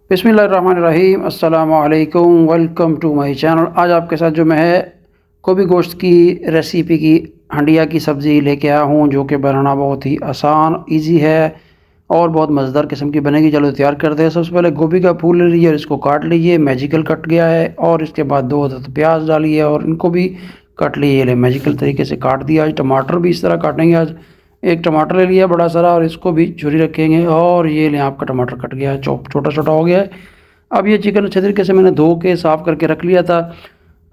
बिस्मिल्लाहिर्रहमानिर्रहीम अस्सलामु अलैकुम वेलकम टू माय चैनल। आज आपके साथ जो मैं है गोभी गोश्त की रेसिपी की हंडिया की सब्ज़ी लेके आया हूँ, जो कि बनाना बहुत ही आसान इजी है और बहुत मज़ेदार किस्म की बनेगी। चलो तैयार करते हैं। सबसे पहले गोभी का फूल ले लीजिए और इसको काट लीजिए, मैजिकल कट गया है। और इसके बाद 2 अदद प्याज डालिए और इनको भी काट लीजिए, मैजिकल तरीके से काट दिया। आज टमाटर भी इस तरह काटेंगे। आज एक टमाटर ले लिया बड़ा सारा और इसको भी छुरी रखेंगे। और ये लें, आपका टमाटर कट गया है, चॉप छोटा छोटा हो गया है। अब ये चिकन अच्छे तरीके से मैंने धो के साफ़ करके रख लिया था।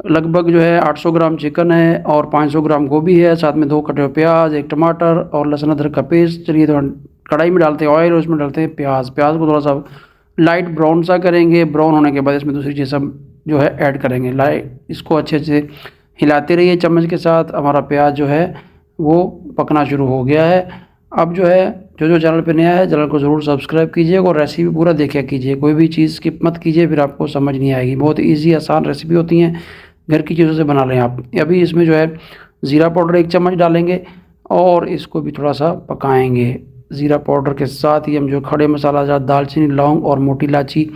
लगभग जो है 800 ग्राम चिकन है और 500 ग्राम गोभी है, साथ में 2 कटे हुए प्याज, एक टमाटर और लहसुन अदरक का पेस्ट। चलिए तो कढ़ाई में डालते हैं ऑयल और उसमें डालते हैं प्याज। प्याज को थोड़ा सा लाइट ब्राउन सा करेंगे। ब्राउन होने के बाद इसमें दूसरी चीज़ सब जो है ऐड करेंगे। लाइट इसको अच्छे से हिलाते रहिए चम्मच के साथ। हमारा प्याज जो है वो पकना शुरू हो गया है। अब जो है जो चैनल पे नया है, चैनल को ज़रूर सब्सक्राइब कीजिएगा और रेसिपी पूरा देखा कीजिए। कोई भी चीज़ स्किप मत कीजिए, फिर आपको समझ नहीं आएगी। बहुत ईजी आसान रेसिपी होती हैं, घर की चीज़ों से बना लें आप। अभी इसमें जो है ज़ीरा पाउडर 1 चम्मच डालेंगे और इसको भी थोड़ा सा पकाएंगे। ज़ीरा पाउडर के साथ ही हम जो खड़े मसाला जहाँ दालचीनी, लौंग और मोटी इलायची,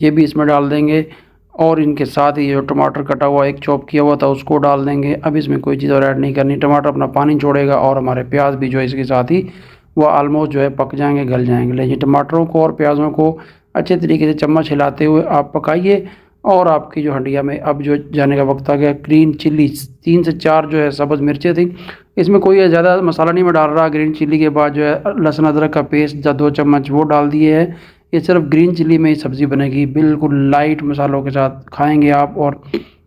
ये भी इसमें डाल देंगे। और इनके साथ ही जो टमाटर कटा हुआ एक चॉप किया हुआ था उसको डाल देंगे। अब इसमें कोई चीज़ और ऐड नहीं करनी। टमाटर अपना पानी छोड़ेगा और हमारे प्याज भी जो है इसके साथ ही वो ऑलमोस्ट जो है पक जाएंगे, गल जाएंगे। लेकिन टमाटरों को और प्याज़ों को अच्छे तरीके से चम्मच हिलाते हुए आप पकाइए। और आपकी जो हंडिया में अब जो जाने का वक्त आ गया। ग्रीन चिल्ली 3 से 4 जो है सब्ज़ मिर्चें थी। इसमें कोई ज़्यादा मसाला नहीं मैं डाल रहा। ग्रीन चिल्ली के बाद जो है लहसुन अदरक का पेस्ट 2 चम्मच वो डाल दिए है। ये सिर्फ ग्रीन चिल्ली में ही सब्ज़ी बनेगी, बिल्कुल लाइट मसालों के साथ खाएंगे आप। और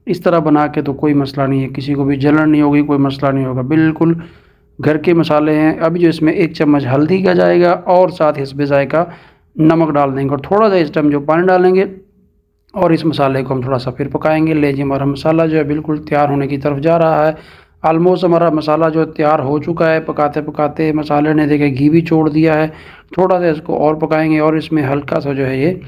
इस तरह बना के तो कोई मसला नहीं है, किसी को भी जलन नहीं होगी, कोई मसला नहीं होगा। बिल्कुल घर के मसाले हैं। अभी जो इसमें 1 चम्मच हल्दी का जाएगा और साथ हिस्बे जायका नमक डाल देंगे और थोड़ा सा इस टाइम जो पानी डालेंगे और इस मसाले को हम थोड़ा सा फिर पकाएंगे। ले जी, हमारा मसाला जो है बिल्कुल तैयार होने की तरफ जा रहा है। ऑलमोस्ट हमारा मसाला जो तैयार हो चुका है। पकाते पकाते मसाले ने देखे घी भी छोड़ दिया है। थोड़ा सा इसको और पकाएंगे और इसमें हल्का सा जो है ये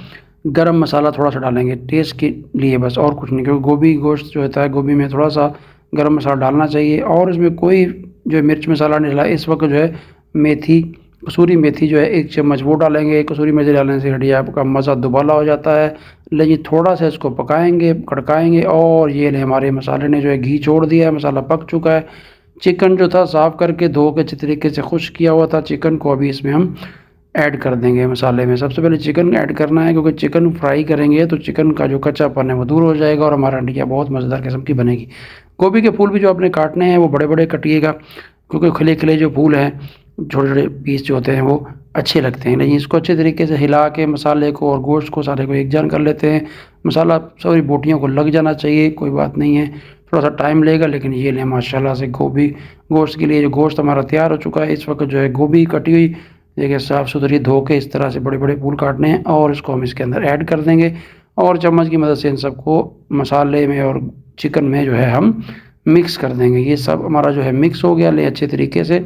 गरम मसाला थोड़ा सा डालेंगे टेस्ट के लिए, बस और कुछ नहीं। क्योंकि गोभी गोश्त जो होता है, गोभी में थोड़ा सा गरम मसाला डालना चाहिए। और इसमें कोई जो मिर्च मसाला नहीं डाला। इस वक्त जो है मेथी, कसूरी मेथी जो है 1 चम्मच वो डालेंगे। कसूरी मेथी डालने से हंडिया आपका मज़ा दुबाला हो जाता है। लेकिन थोड़ा सा इसको पकाएंगे, कड़काएंगे। और ये ले, हमारे मसाले ने जो है घी छोड़ दिया है, मसाला पक चुका है। चिकन जो था साफ़ करके धो के अच्छे तरीके से खुश किया हुआ था, चिकन को अभी इसमें हम ऐड कर देंगे मसाले में। सबसे पहले चिकन ऐड करना है, क्योंकि चिकन फ्राई करेंगे तो चिकन का जो कच्चापन है वो दूर हो जाएगा और हमारा हंडिया बहुत मज़ेदार किस्म की बनेगी। गोभी के फूल भी जो आपने काटने हैं वो बड़े बड़े कटिएगा, क्योंकि खिले खिले जो फूल हैं, छोटे छोटे पीस जो होते हैं वो अच्छे लगते हैं। लेकिन इसको अच्छे तरीके से हिला के मसाले को और गोश्त को सारे को एक जान कर लेते हैं। मसाला सॉरी बोटियों को लग जाना चाहिए, कोई बात नहीं है, थोड़ा सा टाइम लेगा। लेकिन ये लें माशाल्लाह से गोभी गोश्त के लिए जो गोश्त हमारा तैयार हो चुका है। इस वक्त जो है गोभी कटी हुई देखिए साफ़ सुथरी धो के इस तरह से बड़े बड़े फूल काटने हैं और इसको हम इसके अंदर ऐड कर देंगे। और चम्मच की मदद से इन सबको मसाले में और चिकन में जो है हम मिक्स कर देंगे। ये सब हमारा जो है मिक्स हो गया ले अच्छे तरीके से।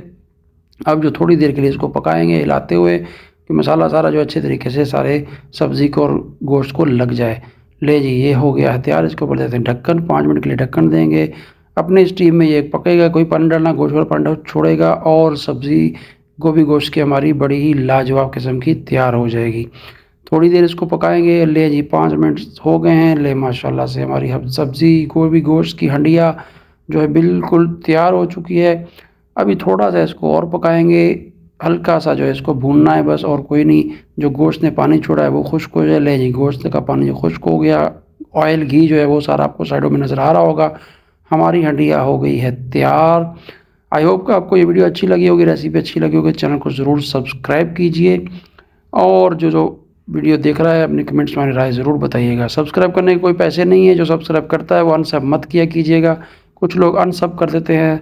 अब जो थोड़ी देर के लिए इसको पकाएंगे हिलाते हुए कि मसाला सारा जो अच्छे तरीके से सारे सब्ज़ी को और गोश्त को लग जाए। ले जी, ये हो गया है तैयार। इसके ऊपर देते हैं ढक्कन, 5 मिनट के लिए ढक्कन देंगे। अपने स्टीम में ये पकेगा, कोई पानी डालना, गोश्त वाला पानी छोड़ेगा और सब्ज़ी गोभी गोश्त की हमारी बड़ी ही लाजवाब किस्म की तैयार हो जाएगी। थोड़ी देर इसको पकाएंगे। ले जी, 5 मिनट हो गए हैं। ले माशाल्लाह से हमारी अब सब्ज़ी गोभी गोश्त की हंडिया जो है बिल्कुल तैयार हो चुकी है। अभी थोड़ा सा इसको और पकाएंगे, हल्का सा जो है इसको भूनना है बस, और कोई नहीं। जो गोश्त ने पानी छोड़ा है वो खुश्क हो जाए। ले जी, गोश्त का पानी जो खुश्क हो गया, ऑयल घी जो है वो सारा आपको साइडों में नज़र आ रहा होगा। हमारी हंडिया हो गई है तैयार। आई होप कि आपको ये वीडियो अच्छी लगी होगी, रेसिपी अच्छी लगी होगी। चैनल को ज़रूर सब्सक्राइब कीजिए और जो वीडियो देख रहा है अपने कमेंट्स में राय ज़रूर बताइएगा। सब्सक्राइब करने के कोई पैसे नहीं है, जो सब्सक्राइब करता है वो अनसब मत किया कीजिएगा। कुछ लोग अनसब कर देते हैं,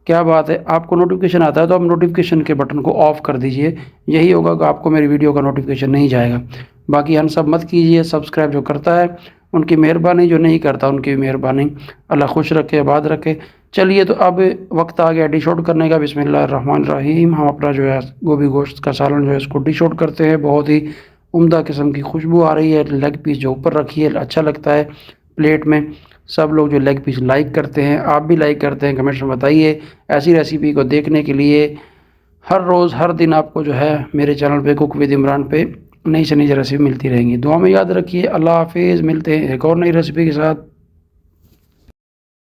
क्या बात है। आपको नोटिफिकेशन आता है तो आप नोटिफिकेशन के बटन को ऑफ़ कर दीजिए, यही होगा कि आपको मेरी वीडियो का नोटिफिकेशन नहीं जाएगा। बाकी अनसब मत कीजिए। सब्सक्राइब जो करता है उनकी मेहरबानी, जो नहीं करता उनकी मेहरबानी। अल्लाह खुश रखे, आबाद रखे। चलिए तो अब वक्त आ गया डिश आउट करने का। बिस्मिल्लाहिर्रहमानिर्रहीम। हम अपना जो है गोभी गोश्त का सालन जो है इसको डिश आउट करते हैं। बहुत ही उम्दा किस्म की खुशबू आ रही है। लेग पीस जो ऊपर रखी है अच्छा लगता है प्लेट में। सब लोग जो लेग पीस लाइक करते हैं, आप भी लाइक करते हैं, कमेंट्स में बताइए। ऐसी रेसिपी को देखने के लिए हर रोज़ हर दिन आपको जो है मेरे चैनल पे कुक विद इमरान पे नई से नई रेसिपी मिलती रहेंगी। दुआ में याद रखिए। अल्लाह हाफिज़। मिलते हैं एक और नई रेसिपी के साथ।